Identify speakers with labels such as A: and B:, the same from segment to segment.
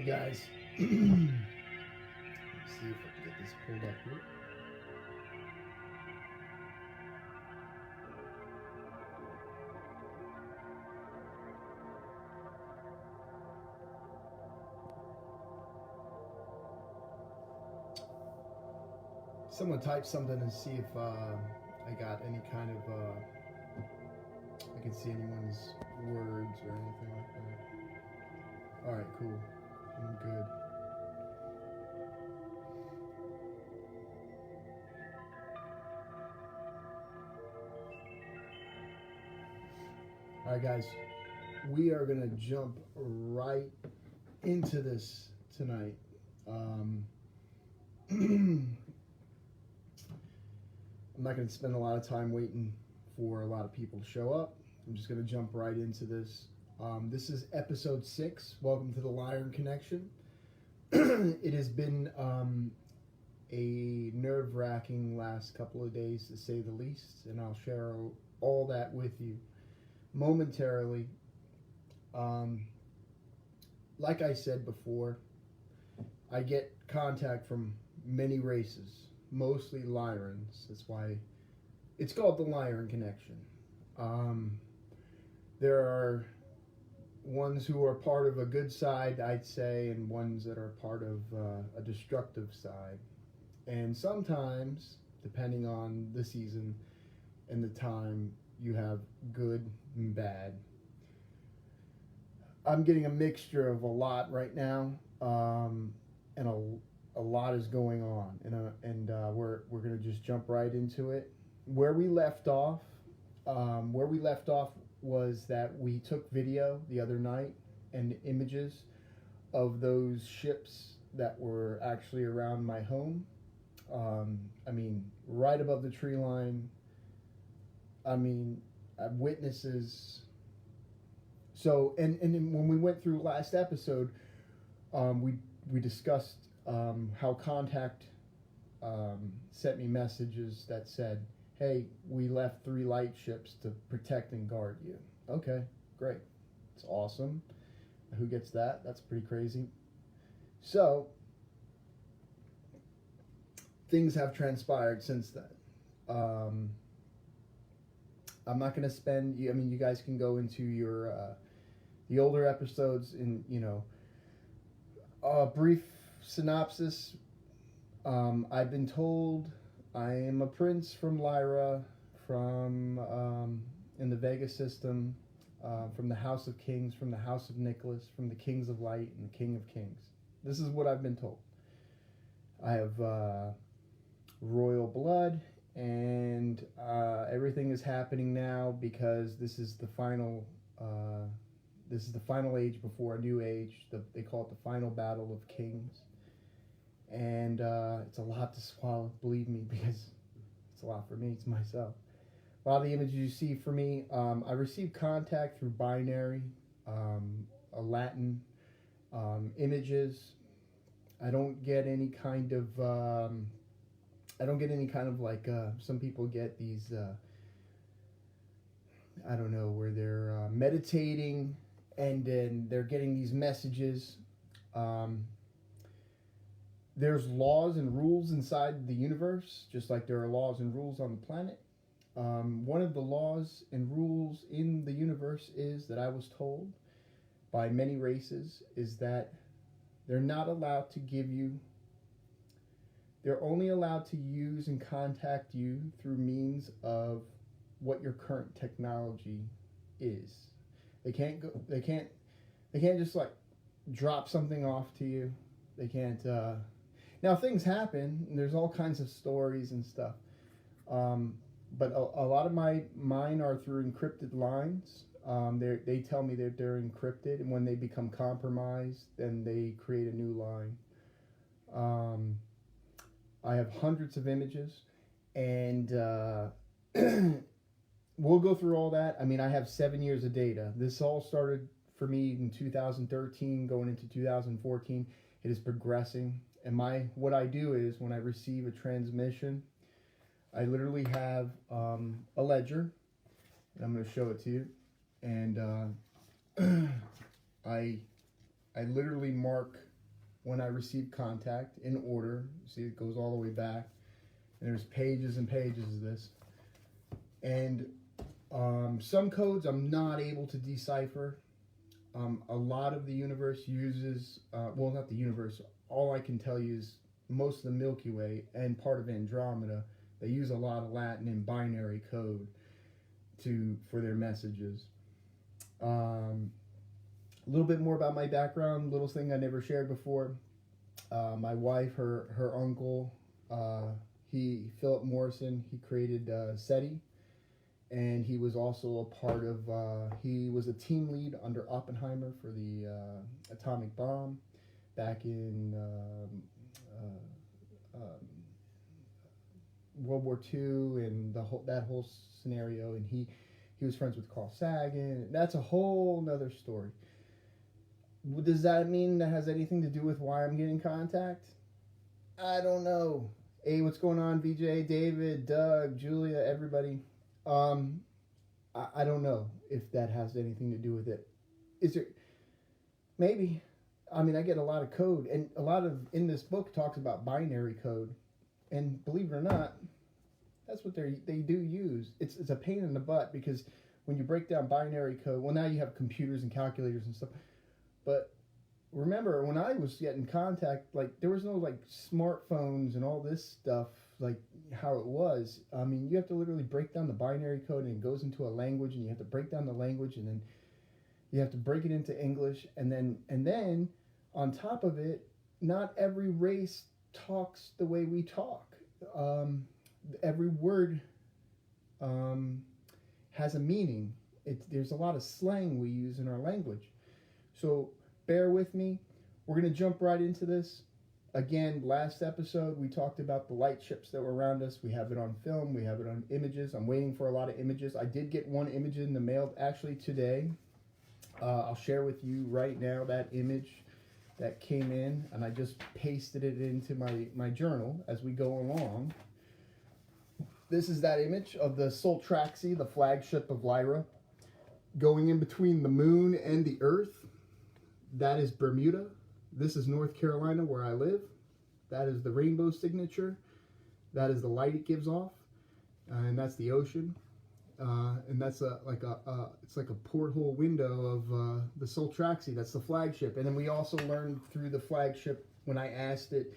A: Hey guys, let's see if I can get this pulled up here. Someone type something and see if I got any kind of, I can see anyone's words or anything like that. Alright, cool. I'm good. Alright guys, we are going to jump right into this tonight. I'm not going to spend a lot of time waiting for a lot of people to show up. I'm just going to jump right into this. This is episode 6. Welcome to the Lyran Connection. It has been a nerve-wracking last couple of days, to say the least, and I'll share all that with you momentarily. Like I said before, I get contact from many races, mostly Lyrans. That's why it's called the Lyran Connection. There are ones who are part of a good side, I'd say, and ones that are part of a destructive side. And sometimes, depending on the season and the time, you have good and bad. I'm getting a mixture of a lot right now, and a lot is going on, and we're gonna just jump right into it. Where we left off was that we took video the other night and images of those ships that were actually around my home. I mean, right above the tree line. I mean, witnesses. So, and when we went through last episode, we discussed how Contact sent me messages that said, hey, we left 3 light ships to protect and guard you. Okay, great. It's awesome. Who gets that? That's pretty crazy. So, things have transpired since then. I'm not going to spend, I mean, you guys can go into your, the older episodes in, a brief synopsis. I've been told I am a prince from Lyra, from in the Vega system, from the House of Kings, from the House of Nicholas, from the Kings of Light and the King of Kings. This is what I've been told. I have royal blood, and everything is happening now because this is the final. This is the final age before a new age. They call it the final battle of kings. And it's a lot to swallow, believe me, because it's a lot for me, it's myself. A lot of the images you see for me, I received contact through binary, a Latin images. I don't get any kind of, like, some people get these, I don't know, where they're meditating and then they're getting these messages. There's laws and rules inside the universe, just like there are laws and rules on the planet. One of the laws and rules in the universe is, that I was told by many races, is that they're not allowed to give you, they're only allowed to use and contact you through means of what your current technology is. They can't just like drop something off to you. They can't, now things happen, and there's all kinds of stories and stuff. But a lot of mine are through encrypted lines. They tell me that they're encrypted, and when they become compromised, then they create a new line. I have hundreds of images, and we'll go through all that. I mean, I have 7 years of data. This all started for me in 2013, going into 2014. It is progressing. And what I do is, when I receive a transmission, I literally have a ledger, and I'm going to show it to you. And I literally mark when I receive contact in order. See, it goes all the way back. And there's pages and pages of this. And some codes I'm not able to decipher. A lot of the universe uses, well, not the universe, all I can tell you is most of the Milky Way and part of Andromeda, they use a lot of Latin and binary code for their messages. A little bit more about my background, little thing I never shared before. My wife, her uncle, Philip Morrison, he created SETI, and he was also a part of, he was a team lead under Oppenheimer for the atomic bomb back in World War II and that whole scenario, and he was friends with Carl Sagan. That's a whole nother story. Does that mean that has anything to do with why I'm getting contact? I don't know. Hey, what's going on, VJ, David, Doug, Julia, everybody? I don't know if that has anything to do with it. Is there? Maybe. I mean, I get a lot of code, and a lot of in this book talks about binary code, and believe it or not, that's what they do use. It's a pain in the butt because when you break down binary code, well, now you have computers and calculators and stuff, but remember when I was getting contact, like there was no like smartphones and all this stuff like how it was. I mean, you have to literally break down the binary code, and it goes into a language, and you have to break down the language, and then you have to break it into English, and then on top of it, not every race talks the way we talk. Every word has a meaning. There's a lot of slang we use in our language. So bear with me. We're going to jump right into this. Again, last episode, we talked about the light ships that were around us. We have it on film. We have it on images. I'm waiting for a lot of images. I did get one image in the mail actually today. I'll share with you right now that image that came in, and I just pasted it into my journal as we go along. This is that image of the Soltraxi, the flagship of Lyra, going in between the moon and the Earth. That is Bermuda. This is North Carolina, where I live. That is the rainbow signature. That is the light it gives off, and that's the ocean. And that's it's like a porthole window of the Soltraxi. That's the flagship. And then we also learned through the flagship, when I asked it,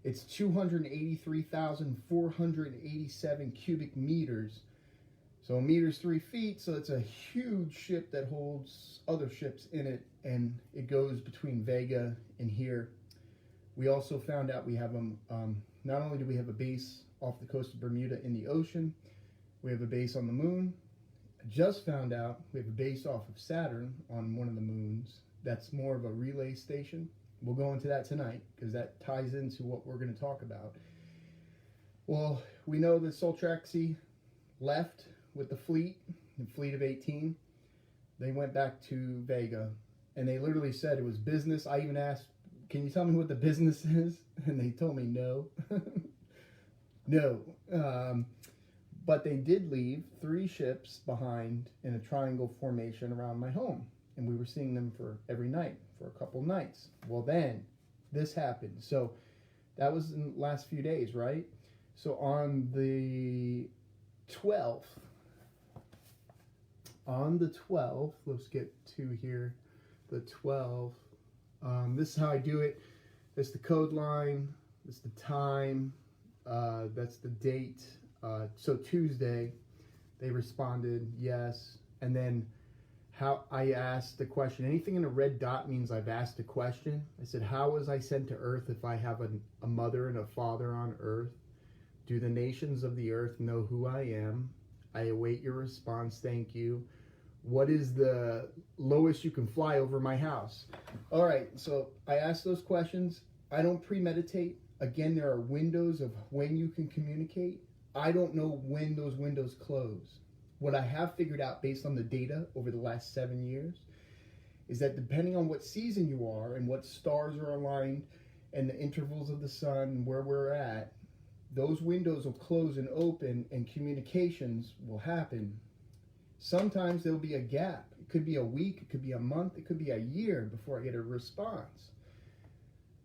A: it's 283,487 cubic meters. So a meter's 3 feet, so it's a huge ship that holds other ships in it, and it goes between Vega and here. We also found out we have not only do we have a base off the coast of Bermuda in the ocean, we have a base on the moon. I just found out we have a base off of Saturn on one of the moons. That's more of a relay station. We'll go into that tonight because that ties into what we're going to talk about. Well, we know that Soltraxi left with the fleet of 18. They went back to Vega, and they literally said it was business. I even asked, can you tell me what the business is? And they told me no. No. But they did leave 3 ships behind in a triangle formation around my home. And we were seeing them for every night for a couple nights. Well, then this happened. So that was in the last few days, right? So on the 12th, let's get to here, the 12th. This is how I do it. This is the code line. This is the time. That's the date. So Tuesday, they responded yes. And then how I asked the question, anything in a red dot means I've asked a question. I said, how was I sent to Earth if I have a mother and a father on Earth? Do the nations of the earth know who I am? I await your response, thank you. What is the lowest you can fly over my house? All right, so I asked those questions. I don't premeditate. Again, there are windows of when you can communicate. I don't know when those windows close. What I have figured out based on the data over the last 7 years is that depending on what season you are and what stars are aligned and the intervals of the sun and where we're at, those windows will close and open and communications will happen. Sometimes there'll be a gap. It could be a week, it could be a month, it could be a year before I get a response.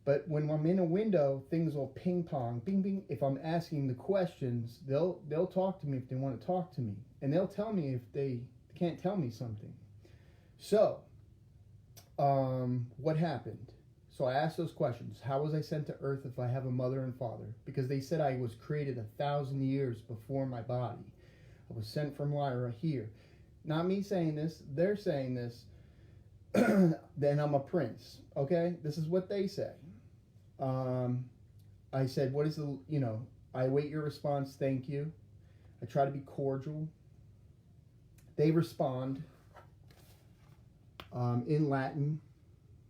A: But when I'm in a window, things will ping pong, bing bing. If I'm asking the questions, they'll talk to me if they want to talk to me, and they'll tell me if they can't tell me something. So, what happened? So I asked those questions. How was I sent to Earth if I have a mother and father? Because they said I was created 1,000 years before my body. I was sent from Lyra here. Not me saying this. They're saying this. Then I'm a prince. Okay? This is what they say. I said, what is the, I await your response. Thank you. I try to be cordial. They respond in Latin.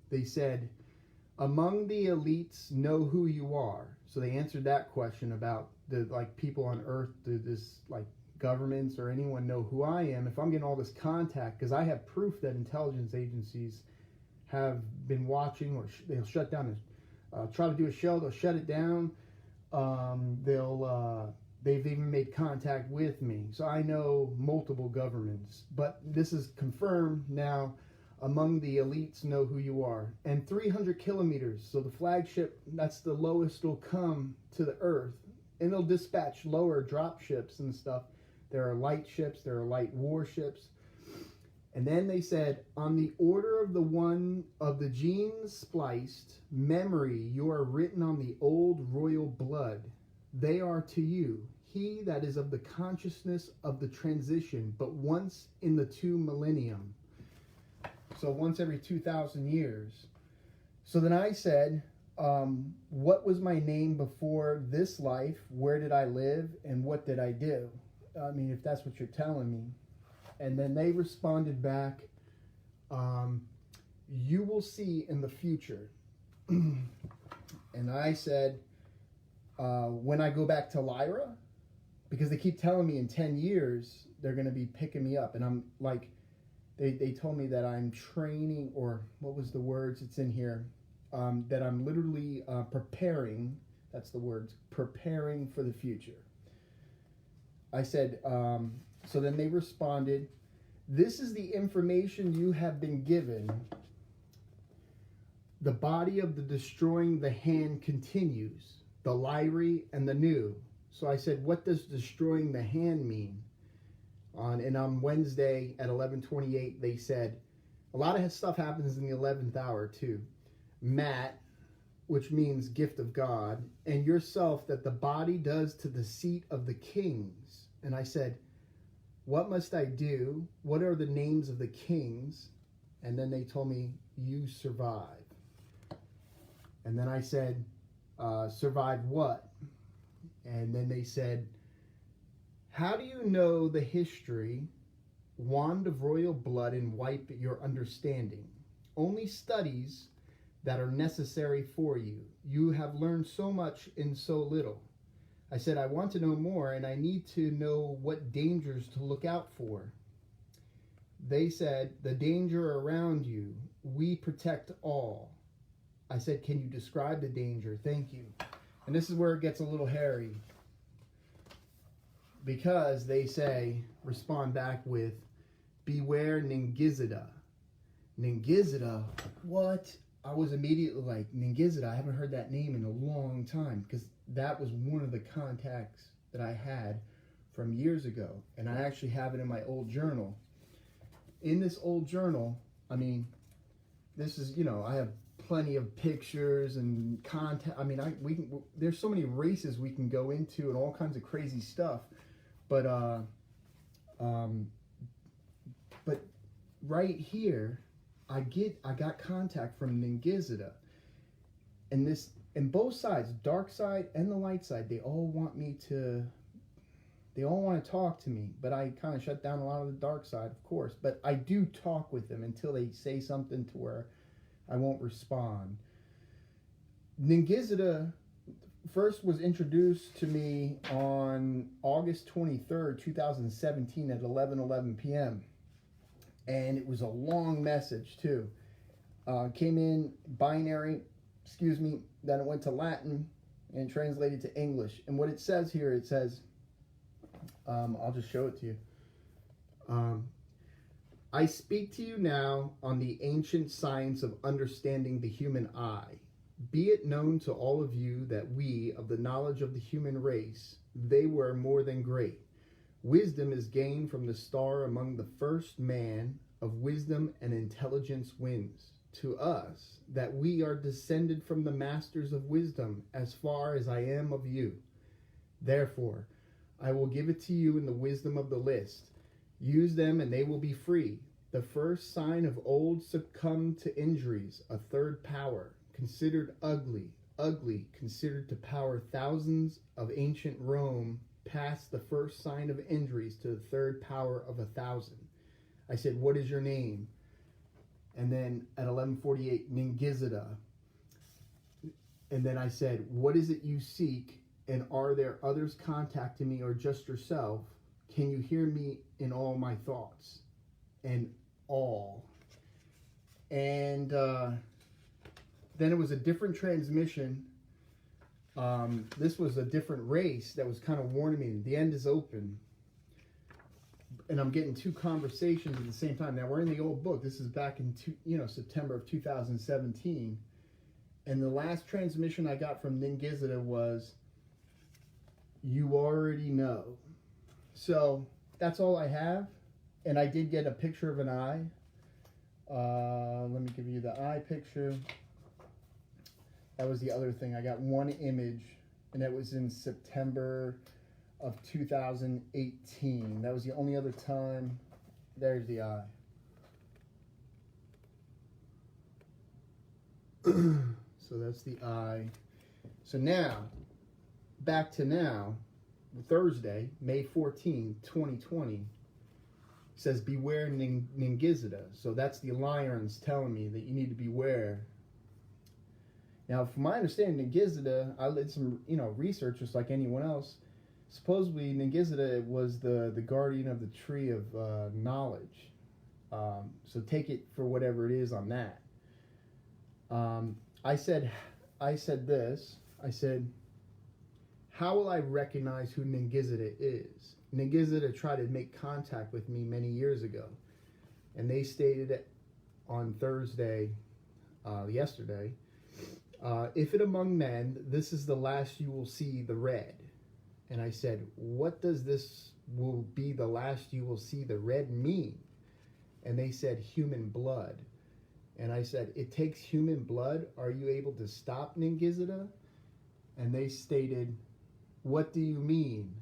A: They said, among the elites, know who you are. So they answered that question about the people on Earth, this governments or anyone know who I am. If I'm getting all this contact, because I have proof that intelligence agencies have been watching, or they'll shut down try to do a show, they'll shut it down. They've even made contact with me. So I know multiple governments, but this is confirmed now. Among the elites, know who you are. And 300 kilometers, so the flagship, that's the lowest will come to the Earth. And they'll dispatch lower drop ships and stuff. There are light ships, there are light warships. And then they said, on the order of the one of the genes spliced, memory, you are written on the old royal blood. They are to you, he that is of the consciousness of the transition, but once in the 2 millennium. So once every 2,000 years. So then I said, what was my name before this life? Where did I live? And what did I do? I mean, if that's what you're telling me. And then they responded back, you will see in the future. And I said, when I go back to Lyra, because they keep telling me in 10 years, they're going to be picking me up. And I'm like, they told me that I'm training, or what was the words? It's in here. That I'm literally preparing, that's the words, preparing for the future. I said, so then they responded, this is the information you have been given. The body of the destroying the hand continues, the Lyri and the new. So I said, what does destroying the hand mean? And on Wednesday at 11:28, they said, a lot of stuff happens in the 11th hour too. Matt, which means gift of God, and yourself that the body does to the seat of the kings. And I said, what must I do? What are the names of the kings? And then they told me, you survive. And then I said, survive what? And then they said, how do you know the history, wand of royal blood, and wipe your understanding? Only studies that are necessary for you. You have learned so much in so little. I said, I want to know more, and I need to know what dangers to look out for. They said, the danger around you, we protect all. I said, can you describe the danger? Thank you. And this is where it gets a little hairy. Because they say, respond back with, beware Ningizida. Ningizida? What? I was immediately like, Ningizida, I haven't heard that name in a long time, because that was one of the contacts that I had from years ago. And I actually have it in my old journal. In this old journal, I mean, this is, I have plenty of pictures and contact. I mean, there's so many races we can go into and all kinds of crazy stuff. But right here, I got contact from Ningizida, and both sides, dark side and the light side, they all want to talk to me, but I kind of shut down a lot of the dark side, of course. But I do talk with them until they say something to where I won't respond. Ningizida first was introduced to me on August 23rd, 2017 at 11:11 p.m. And it was a long message too. Came in binary, then it went to Latin and translated to English. And what it says here, it says, I'll just show it to you. I speak to you now on the ancient science of understanding the human eye. Be it known to all of you that we, of the knowledge of the human race, they were more than great. Wisdom is gained from the star among the first man of wisdom and intelligence wins. To us, that we are descended from the masters of wisdom, as far as I am of you. Therefore, I will give it to you in the wisdom of the list. Use them and they will be free. The first sign of old succumbed to injuries, a third power, considered ugly, considered to power thousands of ancient Rome, passed the first sign of injuries to the third power of 1,000. I said, what is your name? And then at 11:48, Ningizida. And then I said, what is it you seek? And are there others contacting me or just yourself? Can you hear me in all my thoughts? And all. And then it was a different transmission. This was a different race that was kind of warning me. The end is open. And I'm getting two conversations at the same time. Now, we're in the old book. This is back in September of 2017. And the last transmission I got from Ningizida was, you already know. So that's all I have. And I did get a picture of an eye. Let me give you the eye picture. That was the other thing. I got one image, and that was in September of 2018. That was the only other time. There's the eye. So that's the eye. So now, back to now, Thursday, May 14, 2020, says beware Ningizida. So that's the Alliance telling me that you need to beware. Now, from my understanding, Ningizida, I did some research just like anyone else. Supposedly, Ningizida was the guardian of the tree of knowledge. So take it for whatever it is on that. I said this. I said, how will I recognize who Ningizida is? Ningizida tried to make contact with me many years ago, and they stated it on Thursday, yesterday. If it among men, this is the last you will see the red. And I said, what does this will be the last you will see the red mean? And they said, human blood. And I said, it takes human blood. Are you able to stop Ningizida? And they stated, what do you mean?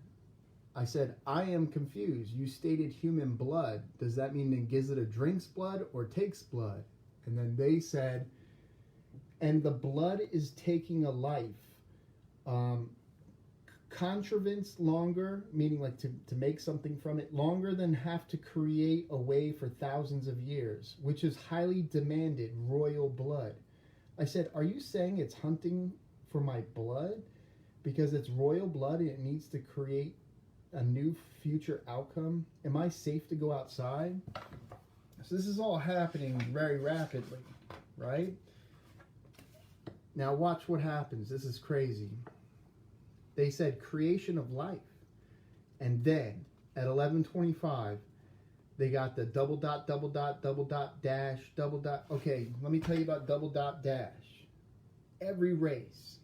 A: I said, I am confused. You stated human blood. Does that mean Ningizida drinks blood or takes blood? And then they said, and the blood is taking a life. Contrivance longer, meaning like to make something from it, longer than have to create a way for thousands of years, which is highly demanded royal blood. I said, are you saying it's hunting for my blood? Because it's royal blood and it needs to create a new future outcome? Am I safe to go outside? So this is all happening very rapidly, right? Now watch what happens. This is crazy. They said creation of life. And then at 11:25, they got the double dot, dash, double dot. Okay, let me tell you about double dot dash. Every race,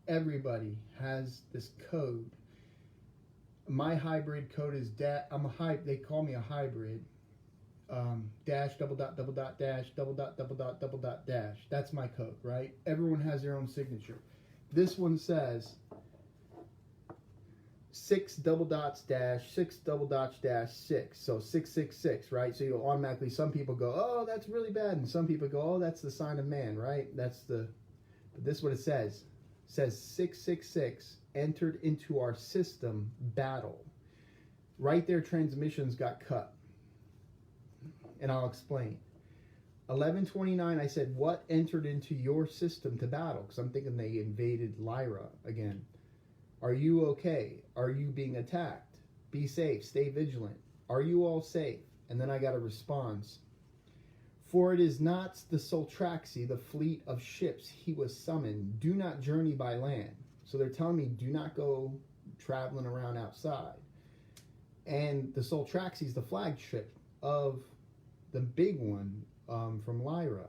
A: everybody has this code. My hybrid code is they call me a hybrid. Dash, double dot, dash, double dot, dash. That's my code, right? Everyone has their own signature. This one says 6 double dots dash 6 double dots dash 6. So 666, right? So you'll automatically, some people go, oh, that's really bad. And some people go, oh, that's the sign of man, right? But this is what it says. It says 666 entered into our system battle. Right there, transmissions got cut. And I'll explain. 11:29, I said, what entered into your system to battle? Because I'm thinking they invaded Lyra again. Are you okay? Are you being attacked? Be safe. Stay vigilant. Are you all safe? And then I got a response. For it is not the Soltraxi, the fleet of ships he was summoned. Do not journey by land. So they're telling me, do not go traveling around outside. And the Soltraxi is the flagship of the big one from Lyra.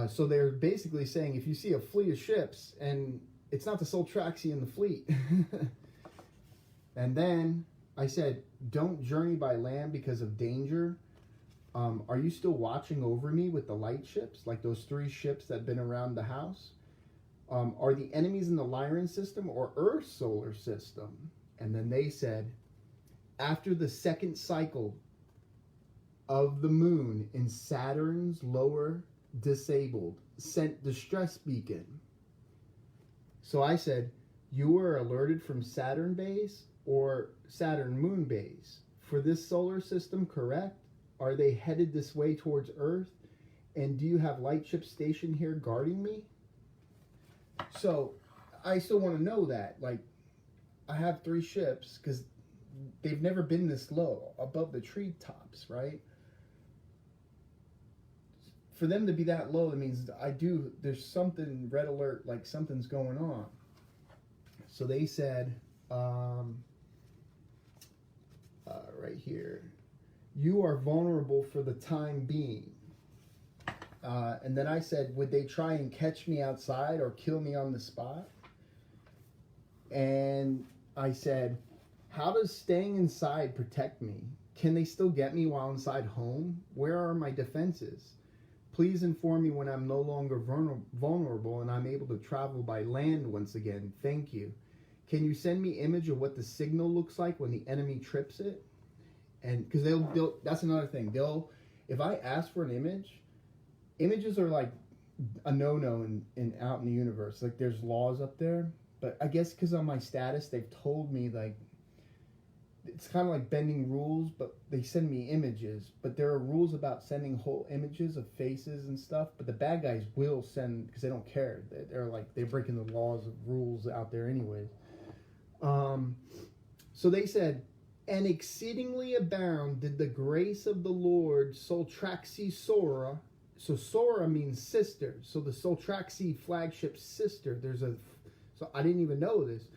A: So they're basically saying if you see a fleet of ships and it's not the Soltraxi in the fleet. And then I said, don't journey by land because of danger. Are you still watching over me with the light ships, like those 3 ships that have been around the house? Are the enemies in the Lyran system or Earth solar system? And then they said, after the 2nd cycle of the moon in Saturn's lower disabled, sent distress beacon. So I said, you were alerted from Saturn base or Saturn moon base for this solar system, correct? Are they headed this way towards Earth? And do you have light ships stationed here guarding me? So I still want to know that. Like, I have 3 ships because they've never been this low above the treetops, right? For them to be that low, it means there's something red alert, like something's going on. So they said, right here, you are vulnerable for the time being. And then I said, would they try and catch me outside or kill me on the spot? And I said, how does staying inside protect me? Can they still get me while inside home? Where are my defenses? Please inform me when I'm no longer vulnerable and I'm able to travel by land once again. Thank you. Can you send me image of what the signal looks like when the enemy trips it? And because they'll that's another thing. If I ask for an image, images are like a no-no in out in the universe. Like there's laws up there, but I guess because on my status, they've told me like it's kind of like bending rules, but they send me images. But there are rules about sending whole images of faces and stuff. But the bad guys will send because they don't care. They're breaking the laws of rules out there anyways. So they said, and exceedingly abound did the grace of the Lord Soltraxi Sora. So Sora means sister. So the Soltraxi flagship sister. So I didn't even know this.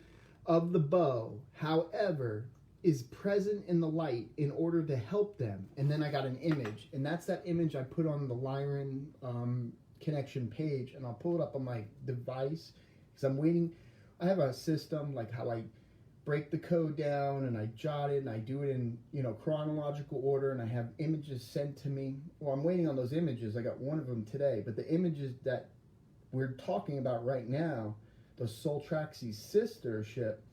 A: Of the bow, however, is present in the light in order to help them. And then I got an image. And that's that image I put on the Lyran connection page. And I'll pull it up on my device. Because I'm waiting. I have a system like how I break the code down and I jot it and I do it in chronological order and I have images sent to me. Well, I'm waiting on those images. I got one of them today, but the images that we're talking about right now, the Soltraxi sister ship,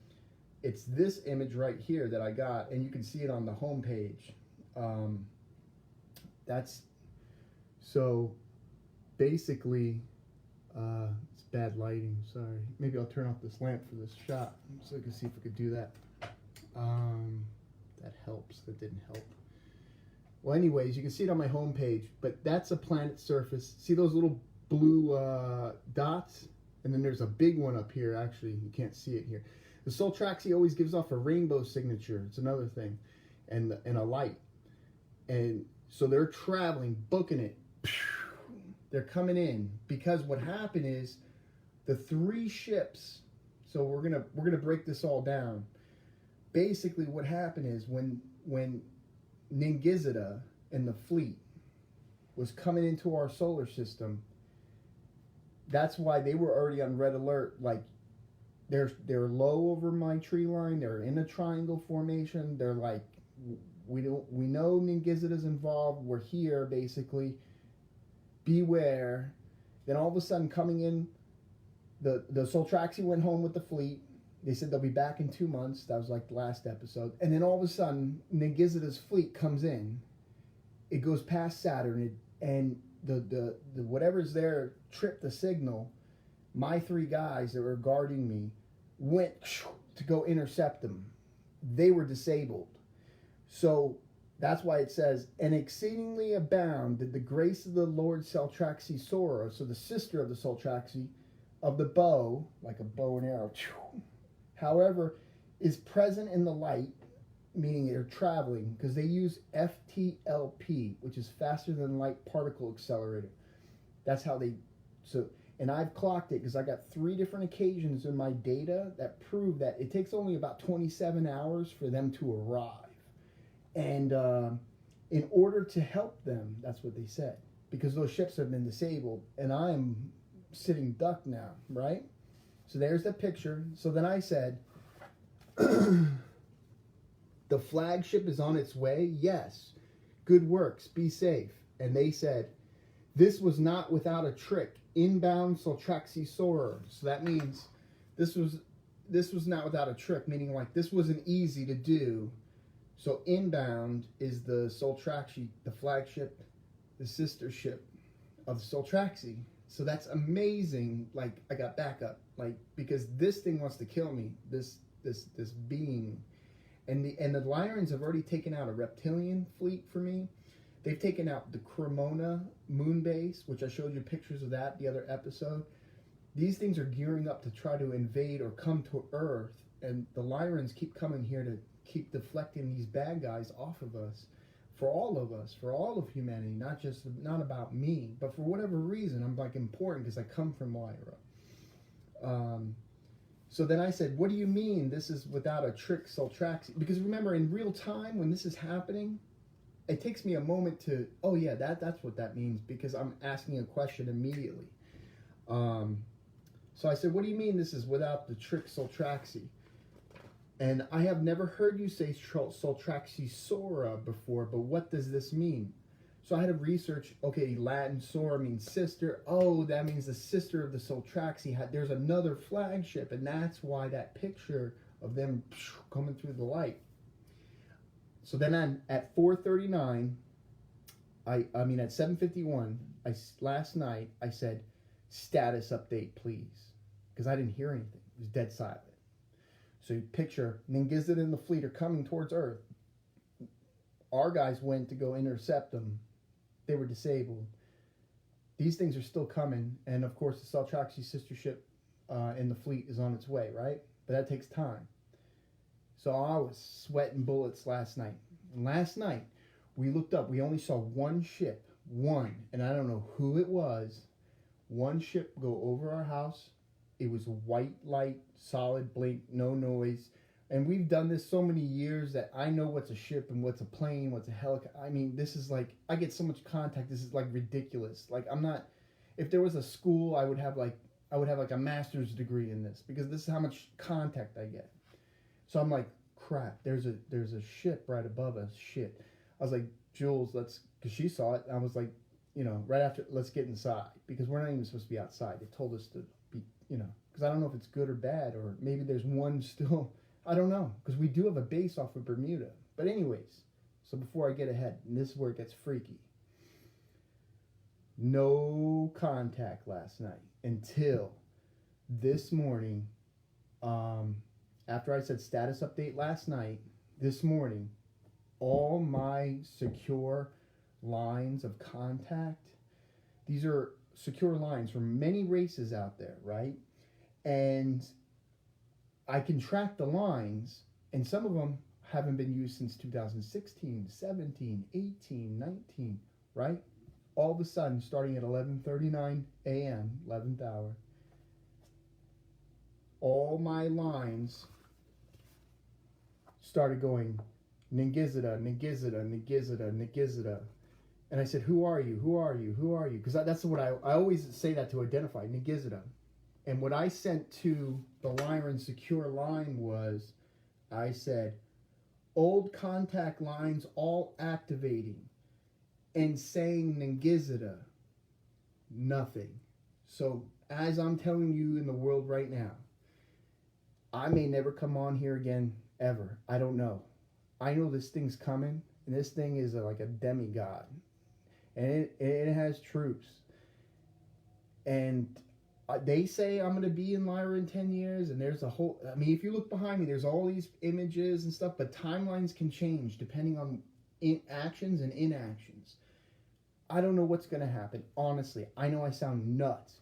A: it's this image right here that I got, and you can see it on the home page. That's so basically it's bad lighting, sorry. Maybe I'll turn off this lamp for this shot so I can see if we could do that. That helps. That didn't help. Well, anyways, you can see it on my home page, but that's a planet surface. See those little blue dots? And then there's a big one up here. Actually, you can't see it here. The Soltraxi always gives off a rainbow signature. It's another thing. And a light. And so they're traveling, booking it. They're coming in because what happened is the 3 ships. So we're gonna break this all down. Basically, what happened is when Ningizida and the fleet was coming into our solar system, that's why they were already on red alert. Like they're low over my tree line. They're in a triangle formation. They're like, we know Ningizida's involved. We're here basically. Beware. Then all of a sudden coming in, the Soltraxi went home with the fleet. They said they'll be back in 2 months. That was like the last episode. And then all of a sudden, Ningizida's fleet comes in. It goes past Saturn, and the whatever's there tripped the signal. My 3 guys that were guarding me went to go intercept them. They were disabled. So that's why it says, and exceedingly abound did the grace of the Lord Soltraxi Sora, so the sister of the Soltraxi, of the bow, like a bow and arrow, however, is present in the light, meaning they're traveling, because they use FTLP, which is faster than light particle accelerator. That's how and I've clocked it because I got 3 different occasions in my data that prove that it takes only about 27 hours for them to arrive. And in order to help them, that's what they said. because those ships have been disabled, and I'm sitting duck now, right? So there's the picture. So then I said, the flagship is on its way. Yes. Good works. Be safe. And they said, this was not without a trick. Inbound Soltraxi Soarer. So that means this was not without a trick, meaning like this wasn't easy to do. So inbound is the Soltraxi, the flagship, the sister ship of Soltraxi. So that's amazing. Like, I got backup, like, because this thing wants to kill me. This being, and the Lyrans have already taken out a reptilian fleet for me. They've taken out the Cremona moon base, which I showed you pictures of that the other episode. These things are gearing up to try to invade or come to Earth, and the Lyrans keep coming here to keep deflecting these bad guys off of us. For all of us, for all of humanity, not about me, but for whatever reason, I'm like important because I come from Lyra. So then I said, what do you mean this is without a trick Soltraxi? Because remember, in real time, when this is happening, it takes me a moment to, oh yeah, that's what that means, because I'm asking a question immediately. So I said, what do you mean this is without the trick Soltraxi? And I have never heard you say Soltraxi Sora before, but what does this mean? So I had to research, okay, Latin Sora means sister. Oh, that means the sister of the Soltraxi. There's another flagship, and that's why that picture of them coming through the light. So then at 4:39, at 7:51, last night, I said, status update, please. Because I didn't hear anything. It was dead silent. So you picture, Ningizit and the fleet are coming towards Earth. Our guys went to go intercept them. They were disabled. These things are still coming. And of course, the Soltraxi sister ship in the fleet is on its way, right? But that takes time. So I was sweating bullets last night. And last night, we looked up. We only saw one ship. One. And I don't know who it was. One ship go over our house. It was white light, solid blink, no noise. And we've done this so many years that I know what's a ship and what's a plane, what's a helicopter. I mean, this is like, I get so much contact. This is like ridiculous. Like, I'm not, if there was a school, I would have like a master's degree in this, because this is how much contact I get. So I'm like, crap, there's a ship right above us. Shit. I was like, Jules, because she saw it. I was like, right after, let's get inside, because we're not even supposed to be outside. They told us to be, because I don't know if it's good or bad, or maybe there's one still, I don't know, because we do have a base off of Bermuda. But anyways, so before I get ahead, and this is where it gets freaky. No contact last night until this morning. After I said status update last night, this morning, all my secure lines of contact, these are secure lines from many races out there, right? And I can track the lines, and some of them haven't been used since 2016, 17, 18, 19, right? All of a sudden, starting at 11:39 a.m., 11th hour, all my lines started going, Ningizida, Ningizida, Ningizida, Ningizida. And I said, who are you? Who are you? Who are you? Because that's what I always say that to identify, Ningizida. And what I sent to the Lyran secure line was, I said, old contact lines all activating and saying Ningizida, nothing. So as I'm telling you in the world right now, I may never come on here again, ever. I don't know. I know this thing's coming, and this thing is like a demigod. And it has troops. And they say I'm going to be in Lyra in 10 years, and there's a whole, if you look behind me, there's all these images and stuff, but timelines can change depending on actions and inactions. I don't know what's going to happen. Honestly, I know I sound nuts,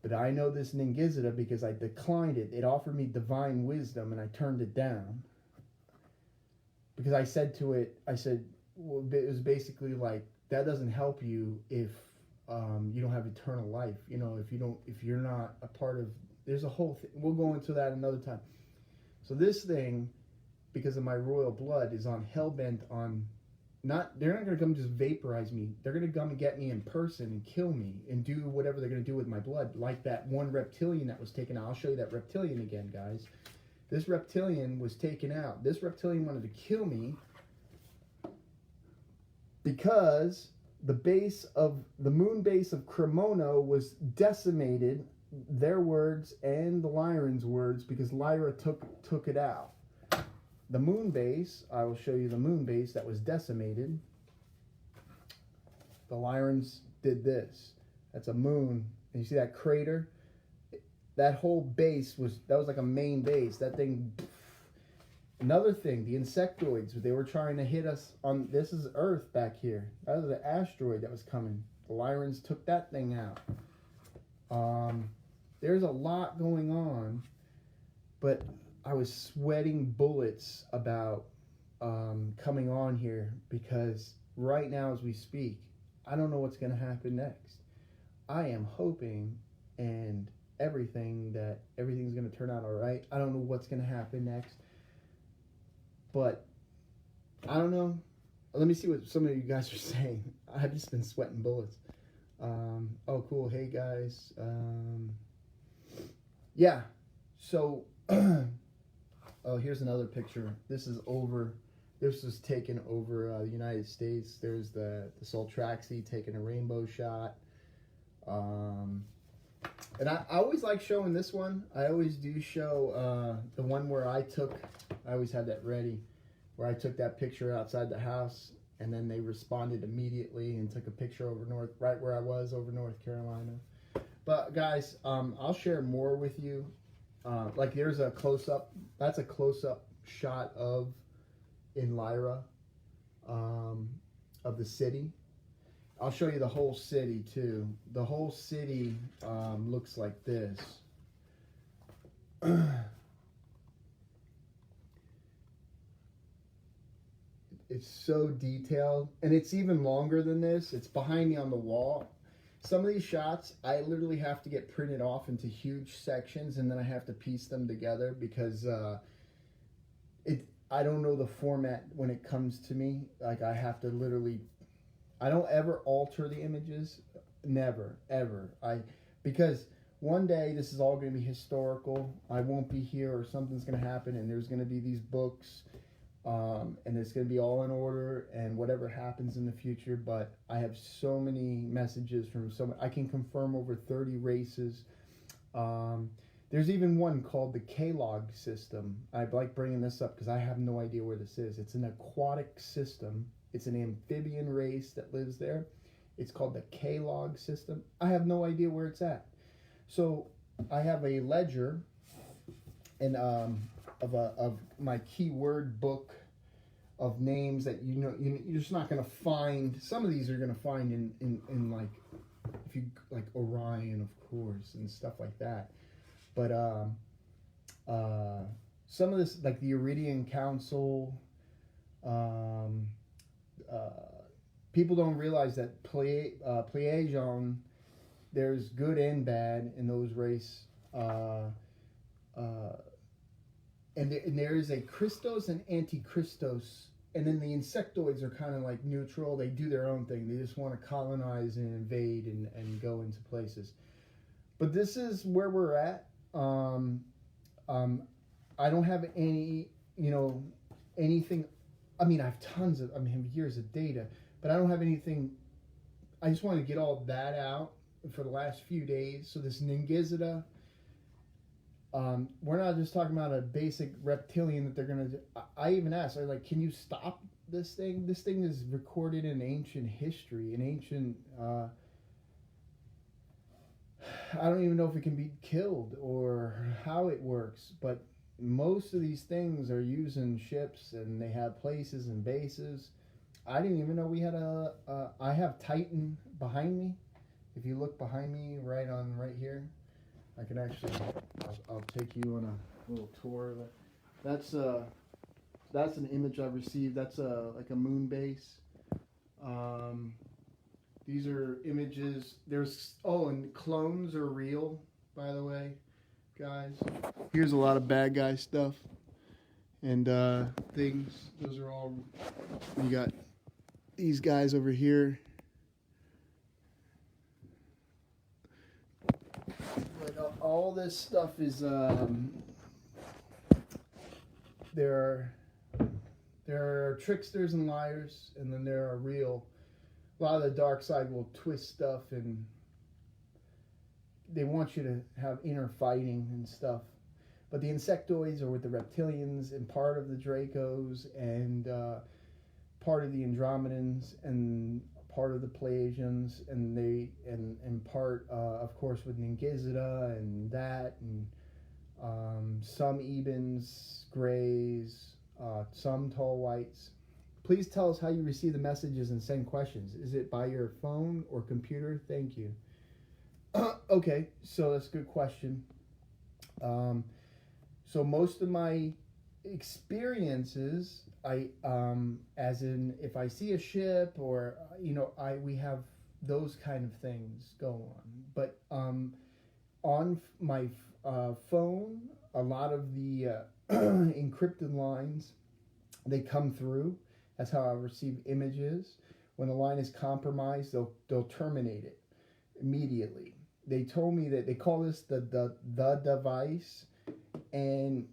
A: but I know this Ningizida because I declined it. It offered me divine wisdom, and I turned it down. Because I said to it, well, it was basically like, that doesn't help you if you don't have eternal life. If you're not a part of, there's a whole thing. We'll go into that another time. So this thing, because of my royal blood, is hell-bent on they're not going to come just vaporize me. They're going to come and get me in person and kill me and do whatever they're going to do with my blood. Like that one reptilian that was taken out. I'll show you that reptilian again, guys. This reptilian was taken out. This reptilian wanted to kill me because the moon base of Cremona was decimated. Their words and the Lyran's words, because Lyra took it out. The moon base, I will show you the moon base that was decimated. The Lyrans did this. That's a moon. And you see that crater? That whole base was like a main base. That thing. Another thing, the insectoids, they were trying to hit us on. This is Earth back here. That was an asteroid that was coming. The Lyrans took that thing out. There's a lot going on, but I was sweating bullets about coming on here because right now as we speak, I don't know what's going to happen next. I am hoping and everything's going to turn out all right. I don't know what's going to happen next, but I don't know. Let me see what some of you guys are saying. I've just been sweating bullets. Oh, cool. Hey, guys. Yeah. So, oh, here's another picture. This was taken over the United States. There's the Soltraxi taking a rainbow shot. And I always like showing this one. I always do show the one where I always had that ready, where I took that picture outside the house, and then they responded immediately and took a picture right where I was over North Carolina. But guys, I'll share more with you. Like there's a close-up, that's a close-up shot in Lyra, of the city. I'll show you the whole city too. The whole city looks like this. It's so detailed, and it's even longer than this. It's behind me on the wall. Some of these shots, I literally have to get printed off into huge sections, and then I have to piece them together because I don't know the format when it comes to me. Like I have to literally, I don't ever alter the images, never, ever. Because one day this is all going to be historical. I won't be here, or something's going to happen, and there's going to be these books. And it's going to be all in order and whatever happens in the future. But I have so many messages from I can confirm over 30 races. There's even one called the K-Log system. I like bringing this up because I have no idea where this is. It's an aquatic system. It's an amphibian race that lives there. It's called the K-Log system. I have no idea where it's at. So I have a ledger and of my keyword book of names that you're just not going to find. Some of these are going to find in like, if you like Orion, of course, and stuff like that. But some of this, like the Iridian Council, people don't realize that Pleiadion, there's good and bad in those race. And there is a Christos and Antichristos, and then the insectoids are kind of like neutral. They do their own thing. They just want to colonize and invade and go into places. But this is where we're at. I don't have any, anything. I mean, I have years of data, but I don't have anything. I just want to get all that out for the last few days. So this Ningizida, we're not just talking about a basic reptilian that they're going to do. I even asked, I'm like, can you stop this thing? This thing is recorded in ancient history, in ancient, I don't even know if it can be killed or how it works, but most of these things are using ships and they have places and bases. I didn't even know we had I have Titan behind me. If you look behind me right here, I can actually, I'll take you on a little tour of it. That's an image I received. That's like a moon base. These are images. And clones are real, by the way, guys. Here's a lot of bad guy stuff and things. Those are all, you got these guys over here. But all this stuff is there are tricksters and liars, and then there are real. A lot of the dark side will twist stuff, and they want you to have inner fighting and stuff. But the insectoids are with the reptilians, and part of the Dracos, and part of the Andromedans, and part of the Pleiadians, and part, of course, with Ningizida and that, and some Ebens, Greys, some Tall Whites. Please tell us how you receive the messages and send questions. Is it by your phone or computer? Thank you. Okay, so that's a good question. So most of my experiences, as in if I see a ship or we have those kind of things go on. But on my phone, a lot of the encrypted lines, they come through. That's how I receive images. When a line is compromised, they'll terminate it immediately. They told me that they call this the device, and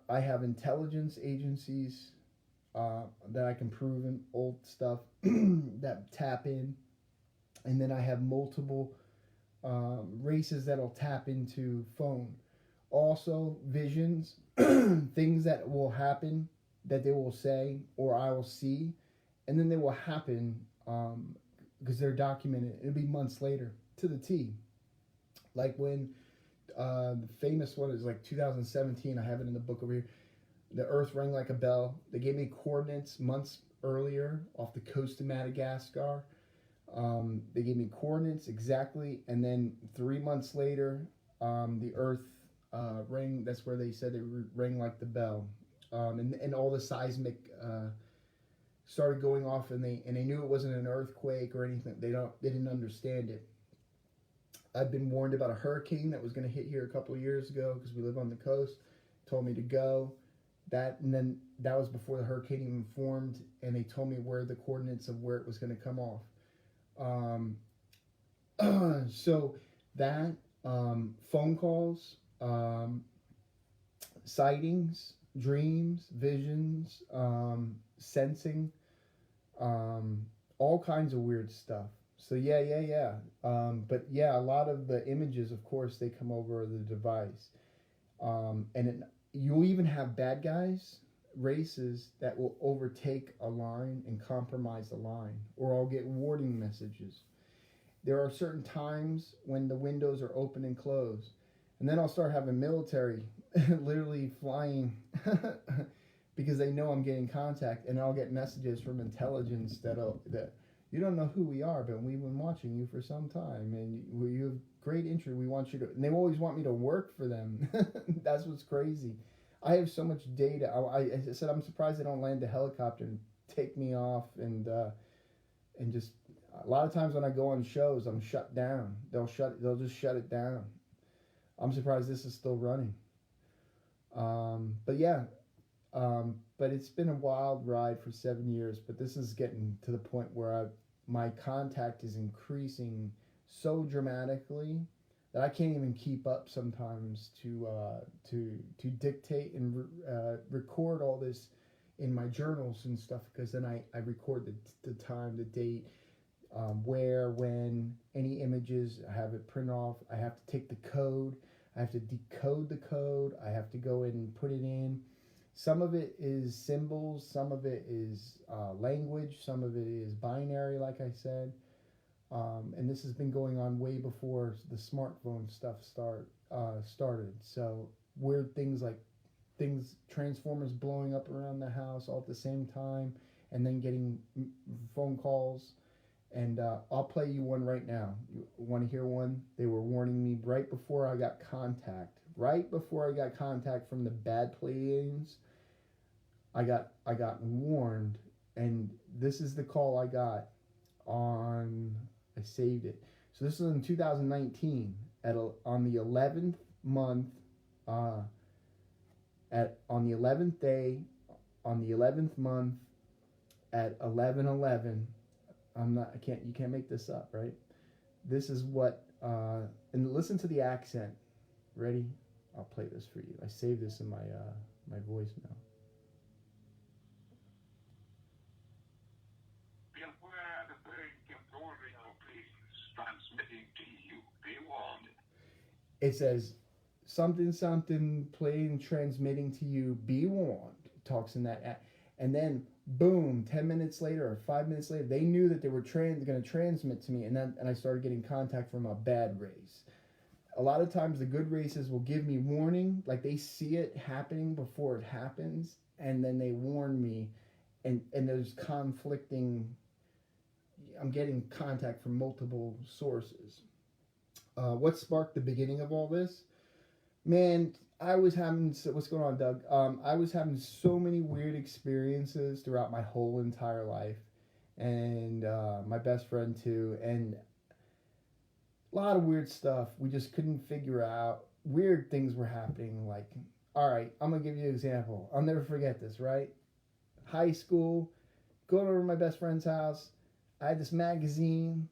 A: I have intelligence agencies that I can prove in old stuff that tap in, and then I have multiple races that'll tap into phone. Also, visions, things that will happen that they will say or I will see, and then they will happen because they're documented. It'll be months later to the T. Like when the famous one is like 2017. I have it in the book over here. The Earth rang like a bell. They gave me coordinates months earlier off the coast of Madagascar. They gave me coordinates exactly, and then 3 months later, the Earth rang. That's where they said it rang like the bell, and all the seismic started going off, and they knew it wasn't an earthquake or anything. They didn't understand it. I've been warned about a hurricane that was going to hit here a couple of years ago because we live on the coast. Told me to go. And then that was before the hurricane even formed, and they told me where the coordinates of where it was going to come off. So that phone calls, sightings, dreams, visions, sensing, all kinds of weird stuff. So yeah. But yeah, a lot of the images, of course, they come over the device, you'll even have bad guys, races that will overtake a line and compromise the line, or I'll get warning messages. There are certain times when the windows are open and closed, and then I'll start having military literally flying because they know I'm getting contact, and I'll get messages from intelligence that you don't know who we are, but we've been watching you for some time, and you have great interest. We want you to, and they always want me to work for them. That's what's crazy. I have so much data. I said I'm surprised they don't land a helicopter and take me off, and just a lot of times when I go on shows, I'm shut down. They'll just shut it down. I'm surprised this is still running. But yeah. But it's been a wild ride for 7 years, but this is getting to the point where my contact is increasing so dramatically that I can't even keep up sometimes to dictate and record all this in my journals and stuff, because then I record the time, the date, where, when, any images, I have it print off. I have to take the code, I have to decode the code, I have to go in and put it in. Some of it is symbols, some of it is language, some of it is binary, like I said. And this has been going on way before the smartphone stuff started. So weird things like transformers blowing up around the house all at the same time, and then getting phone calls. And I'll play you one right now. You want to hear one? They were warning me right before I got contact. Right before I got contact from the bad Pleiadians, I got warned, and this is the call I got on. I saved it. So this is in 2019 on the 11th month, on the 11th day, on the 11th month, at 11:11. I'm not. I can't. You can't make this up, right? This is what. And listen to the accent. Ready? I'll play this for you. I saved this in my voicemail.
B: Be aware that the recording of is transmitting to you. Be warned.
A: It says something something playing transmitting to you. Be warned. It talks in that, and then boom, 10 minutes later or 5 minutes later, they knew that they were going to transmit to me, and I started getting contact from a bad race. A lot of times the good races will give me warning, like they see it happening before it happens, and then they warn me, and there's conflicting. I'm getting contact from multiple sources. What sparked the beginning of all this? Man, I was having, what's going on, Doug? I was having so many weird experiences throughout my whole entire life, and my best friend too, and a lot of weird stuff we just couldn't figure out. Weird things were happening, like, all right, I'm gonna give you an example. I'll never forget this, right? High school, going over to my best friend's house, I had this magazine,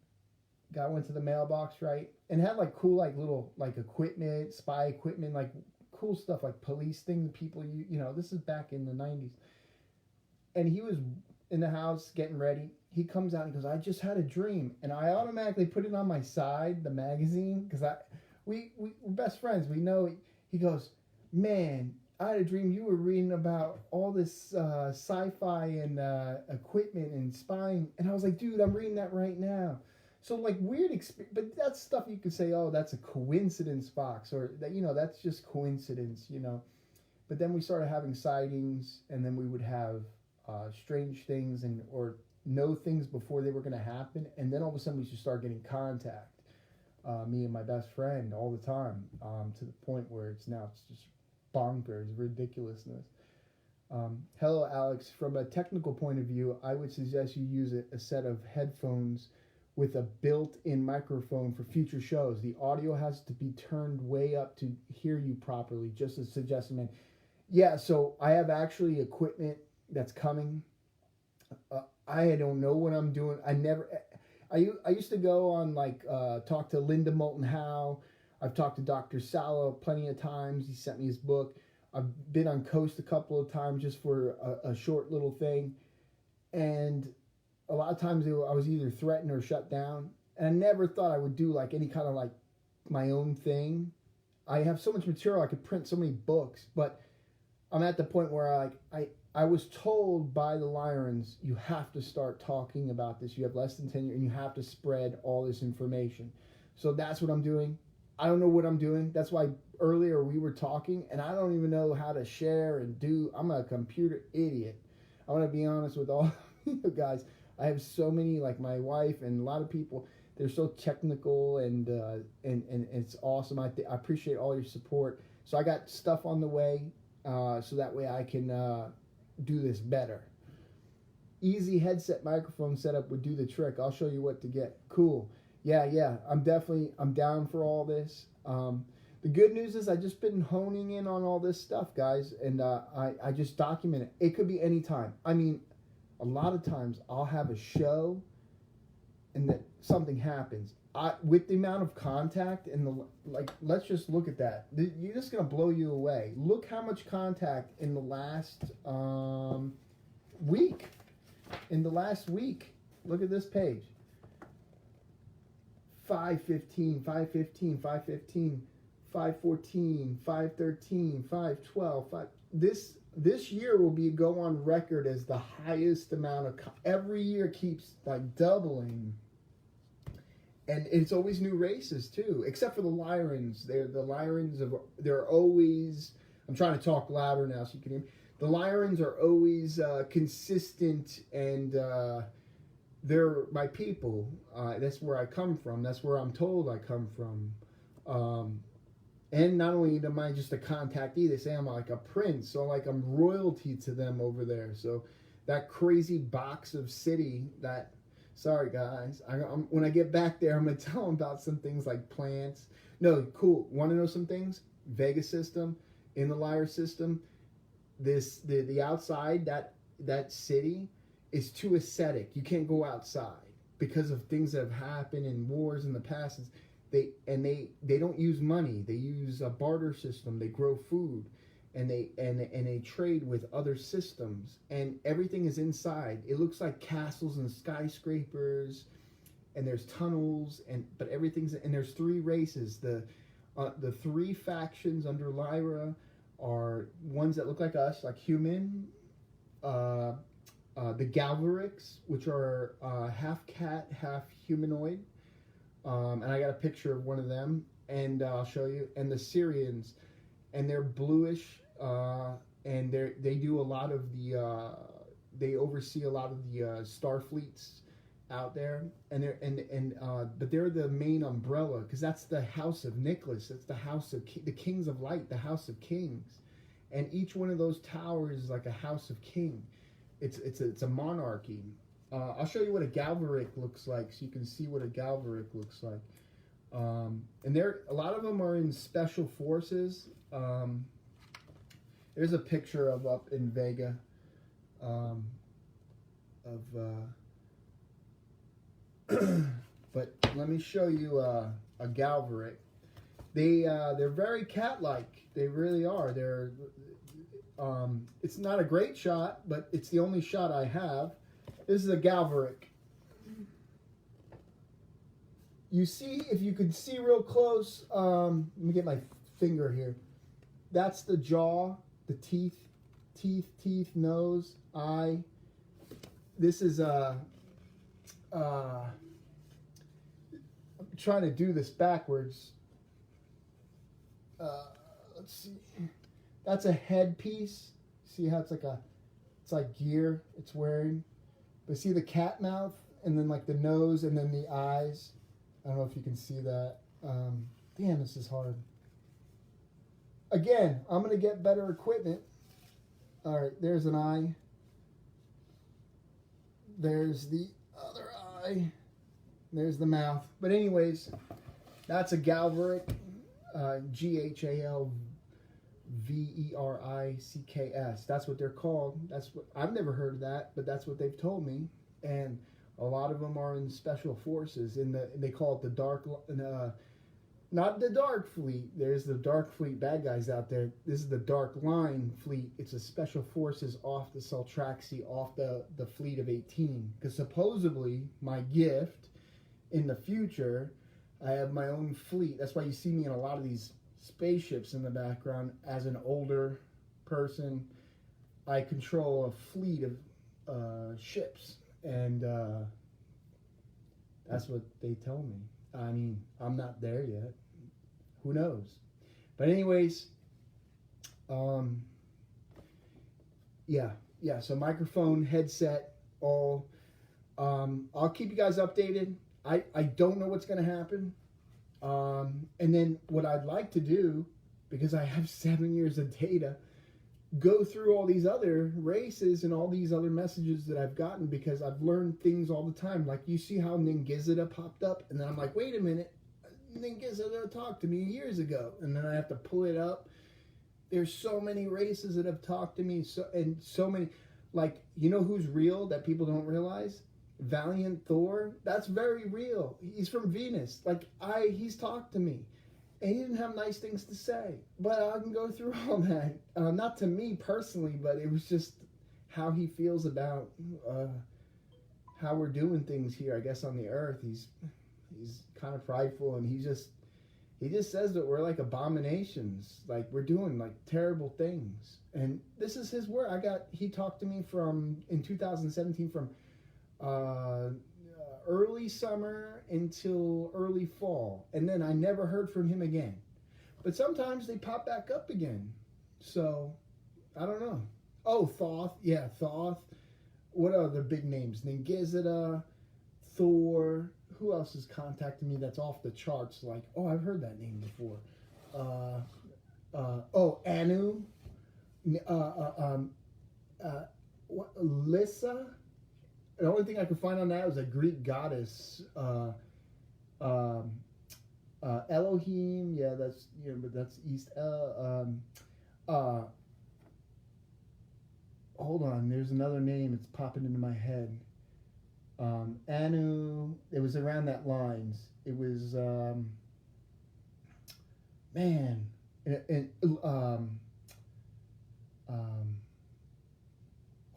A: went to the mailbox, right? And had like cool, like little, like equipment, spy equipment, like cool stuff, like police things, people, this is back in the 90s. And he was in the house getting ready. He comes out and goes, I just had a dream. And I automatically put it on my side, the magazine, because we're best friends. We know. He goes, man, I had a dream you were reading about all this sci-fi and equipment and spying. And I was like, dude, I'm reading that right now. So like weird experience, but that's stuff you could say, oh, that's a coincidence, Fox, or that, that's just coincidence, But then we started having sightings, and then we would have strange things or know things before they were going to happen, and then all of a sudden we should start getting contact, me and my best friend all the time, to the point where it's just bonkers, ridiculousness. Hello, Alex. From a technical point of view, I would suggest you use a set of headphones with a built-in microphone for future shows. The audio has to be turned way up to hear you properly, just a suggestion, man. Yeah, so I have actually equipment that's coming. I don't know what I'm doing. I used to go on, talk to Linda Moulton Howe. I've talked to Dr. Salo plenty of times. He sent me his book. I've been on Coast a couple of times just for a short little thing. And a lot of times I was either threatened or shut down. And I never thought I would do like any kind of like my own thing. I have so much material. I could print so many books, but I'm at the point where I was told by the Lyrans, you have to start talking about this. You have less than 10 years and you have to spread all this information. So that's what I'm doing. I don't know what I'm doing. That's why earlier we were talking and I don't even know how to share and do. I'm a computer idiot. I want to be honest with all you guys. I have so many, like my wife and a lot of people, they're so technical and it's awesome. I appreciate all your support. So I got stuff on the way, so that way I can do this better. Easy headset microphone setup would do the trick. I'll show you what to get. Cool. Yeah. I'm down for all this. The good news is I've just been honing in on all this stuff, guys, and I just document it. It could be any time. I mean, a lot of times I'll have a show and that something happens. With the amount of contact and let's just look at that. You're just going to blow you away. Look how much contact in the last week. In the last week. Look at this page. 515, 515, 515, 514, 513, 512, 5. This year will go on record as the highest amount of. Every year keeps like doubling, and it's always new races too. Except for the Lyrans, they're always. I'm trying to talk louder now so you can hear me. The Lyrans are always consistent, and they're my people. That's where I come from. That's where I'm told I come from. And not only am I just a contactee, they say I'm like a prince, so like I'm royalty to them over there. So that crazy box of city, sorry guys, when I get back there, I'm going to tell them about some things like plants. No, cool. Want to know some things? Vega system, in the Lyre system, the outside, that city is too ascetic. You can't go outside because of things that have happened in wars in the past. They don't use money. They use a barter system. They grow food, and they trade with other systems, and everything is inside. It looks like castles and skyscrapers, and there's tunnels, but everything's, and there's three races. The three factions under Lyra are ones that look like us, like human. The Galvarics, which are half cat, half humanoid. And I got a picture of one of them, and I'll show you. And the Syrians, and they're bluish, and they do a lot of the they oversee a lot of the star fleets out there, and but they're the main umbrella, because that's the House of Nicholas. That's the House of the Kings of Light, the House of Kings, and each one of those towers is like a House of King. It's a monarchy. I'll show you what a Galvaric looks like, so you can see what a Galvaric looks like. And a lot of them are in special forces. There's a picture of up in Vega, but let me show you a Galvaric. They're very cat-like. They really are. It's not a great shot, but it's the only shot I have. This is a Galvaric. You see, if you could see real close, let me get my finger here. That's the jaw, the teeth, nose, eye. This is I'm trying to do this backwards. Let's see. That's a headpiece. See how it's like gear it's wearing. But see the cat mouth, and then like the nose, and then the eyes. I don't know if you can see that. Damn, this is hard. Again, I'm going to get better equipment. All right, there's an eye. There's the other eye. There's the mouth. But anyways, that's a Galvaric. Galverics. That's what they're called. That's what I've never heard of that, but that's what they've told me. And a lot of them are in special forces. They call it the dark. Not the Dark Fleet. There's the Dark Fleet bad guys out there. This is the Dark Line Fleet. It's a special forces off the Saltraxi, off the Fleet of 18. Because supposedly my gift in the future, I have my own fleet. That's why you see me in a lot of these spaceships in the background. As an older person, I control a fleet of ships, and that's what they tell me. I mean, I'm not there yet. Who knows? But anyways, yeah. So microphone, headset, all. I'll keep you guys updated. I don't know what's going to happen. And then what I'd like to do, because I have 7 years of data, go through all these other races and all these other messages that I've gotten, because I've learned things all the time. Like, you see how Ningizida popped up, and then I'm like, wait a minute, Ningizida talked to me years ago, and then I have to pull it up. There's so many races that have talked to me, so many, like, you know who's real that people don't realize? Valiant Thor. That's very real. He's from Venus. Like, he's talked to me. And he didn't have nice things to say. But I can go through all that. Not to me personally, but it was just how he feels about how we're doing things here, I guess, on the earth. He's kind of prideful, and he just says that we're like abominations. Like, we're doing like terrible things. And this is his word. He talked to me in 2017 from early summer until early fall, and then I never heard from him again. But sometimes they pop back up again, so I don't know. Oh, Thoth. What other big names? Ningizida, Thor. Who else has contacted me that's off the charts? Like, oh, I've heard that name before. Anu. Lissa. The only thing I could find on that was a Greek goddess, Elohim. Yeah, but that's East. hold on. There's another name. It's popping into my head. Anu. It was around that lines. It was man. And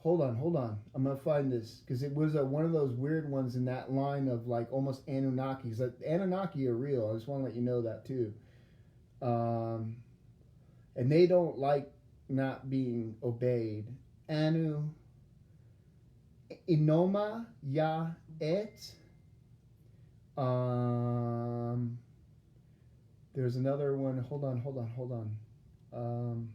A: hold on. I'm gonna find this because it was one of those weird ones in that line of like almost Anunnakis. Like Anunnaki are real. I just want to let you know that too. And they don't like not being obeyed. Anu, Inoma Ya Et. There's another one. Hold on. I'm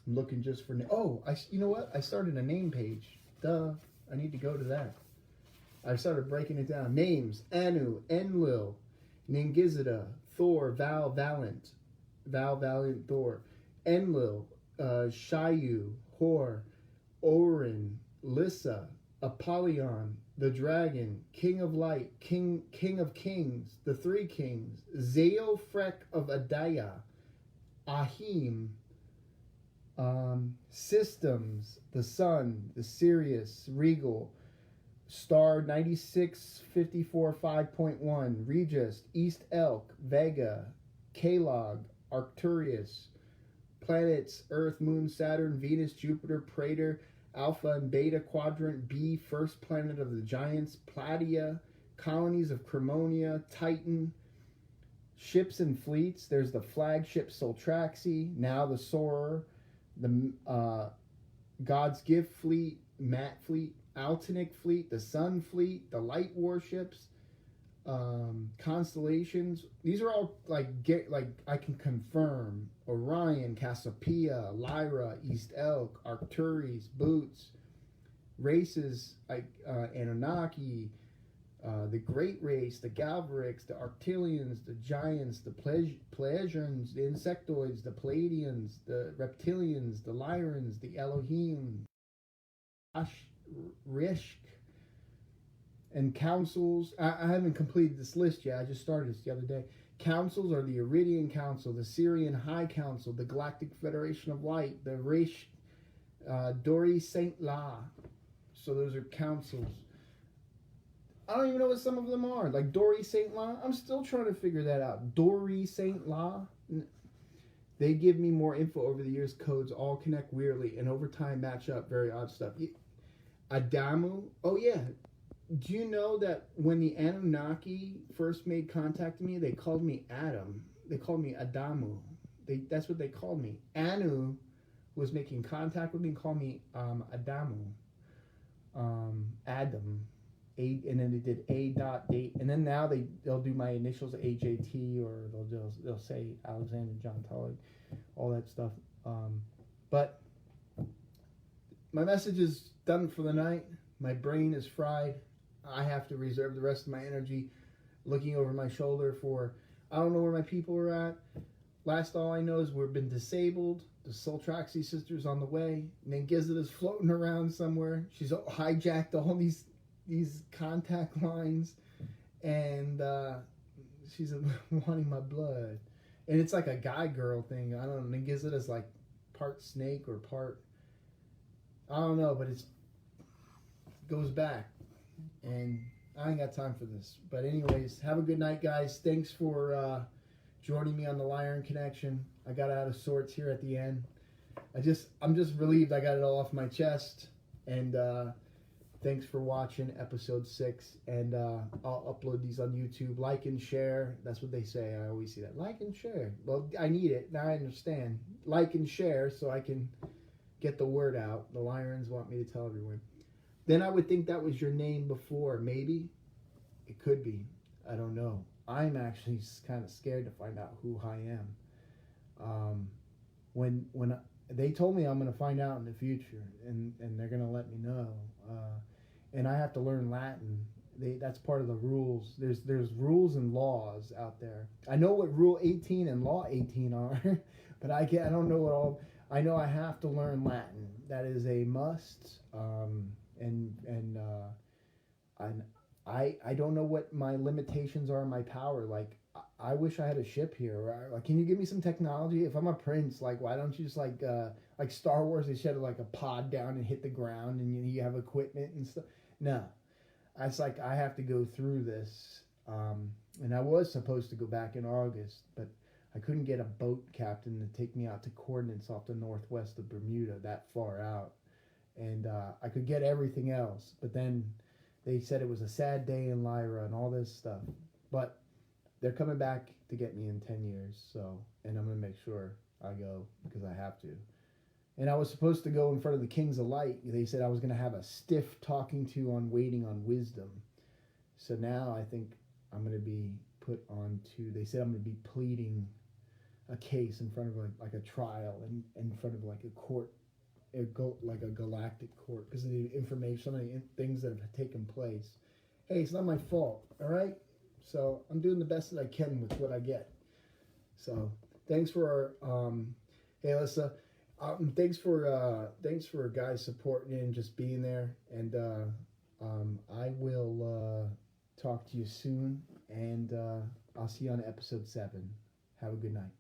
A: looking just for. You know what? I started a name page. Duh. I need to go to that. I started breaking it down. Names: Anu, Enlil, Ningizida, Thor, Val Valiant, Thor, Enlil, Shayu, Hor, Orin, Lissa, Apollyon, the Dragon, King of Light, King of Kings, the Three Kings, Zeofrek of Adaya, Ahim, Systems, the Sun, the Sirius, Regal, Star 9654 5.1, Regis, East Elk, Vega, Kalog, Arcturus, planets Earth, Moon, Saturn, Venus, Jupiter, Praetor, Alpha and Beta Quadrant B, first planet of the giants, Platia, colonies of Cremonia, Titan, ships and fleets. There's the flagship Soltraxi, now the Soarer, the God's Gift Fleet, Mat Fleet, Altinic Fleet, the Sun Fleet, the Light Warships, constellations. These are all like I can confirm: Orion, Cassiopeia, Lyra, East Elk, Arcturus, Boots, races like Anunnaki, the Great Race, the Galvarics, the Arctilians, the Giants, the Pleasians, the Insectoids, the Palladians, the Reptilians, the Lyrans, the Elohim, Rishk, and councils. I haven't completed this list yet. I just started this the other day. Councils are the Iridian Council, the Syrian High Council, the Galactic Federation of Light, the Rish, Dori Saint La. So those are councils. I don't even know what some of them are. Like Dori Saint La. I'm still trying to figure that out. Dori Saint La. They give me more info over the years. Codes all connect weirdly and over time match up. Very odd stuff. Adamu. Oh yeah. Do you know that when the Anunnaki first made contact with me, they called me Adam. They called me Adamu. That's what they called me. Anu was making contact with me and called me Adamu. Adam. And then they did A dot date. And then now they'll do my initials AJT, or they'll say Alexander John Tully, all that stuff. But my message is done for the night. My brain is fried. I have to reserve the rest of my energy looking over my shoulder for, I don't know where my people are at. Last all I know is we've been disabled. The Soltraxi sister's on the way. Ningizita's floating around somewhere. She's hijacked all these contact lines, and she's wanting my blood. And it's like a guy-girl thing. I don't know. Ningizita's like part snake or part, I don't know, but it goes back. And I ain't got time for this. But anyways, have a good night, guys. Thanks for joining me on the Lyran Connection. I got out of sorts here at the end. I'm just relieved I got it all off my chest. And thanks for watching episode 6. And I'll upload these on YouTube. Like and share. That's what they say. I always see that. Like and share. Well, I need it. Now I understand. Like and share so I can get the word out. The Lyrans want me to tell everyone. Then I would think that was your name before. Maybe. It could be. I don't know. I'm actually kind of scared to find out who I am. When they told me I'm going to find out in the future, and they're going to let me know. And I have to learn Latin. That's part of the rules. There's rules and laws out there. I know what Rule 18 and Law 18 are, but I don't know what all. I know I have to learn Latin. That is a must. I don't know what my limitations are in my power. Like I wish I had a ship here. Right? Like, can you give me some technology? If I'm a prince, like, why don't you just like Star Wars? They shut like a pod down and hit the ground, and you have equipment and stuff. No, it's like I have to go through this. And I was supposed to go back in August, but I couldn't get a boat captain to take me out to coordinates off the northwest of Bermuda that far out. And I could get everything else, but then they said it was a sad day in Lyra and all this stuff. But they're coming back to get me in 10 years, so, and I'm going to make sure I go because I have to. And I was supposed to go in front of the Kings of Light. They said I was going to have a stiff talking to on waiting on wisdom. So now I think I'm going to be put on to, they said I'm going to be pleading a case in front of like a trial and in front of like a court, like a galactic court because of the information, so many things that have taken place. Hey, it's not my fault, all right? So I'm doing the best that I can with what I get. So thanks for hey Alyssa, thanks for guys supporting and just being there. And I will talk to you soon, and I'll see you on episode 7. Have a good night.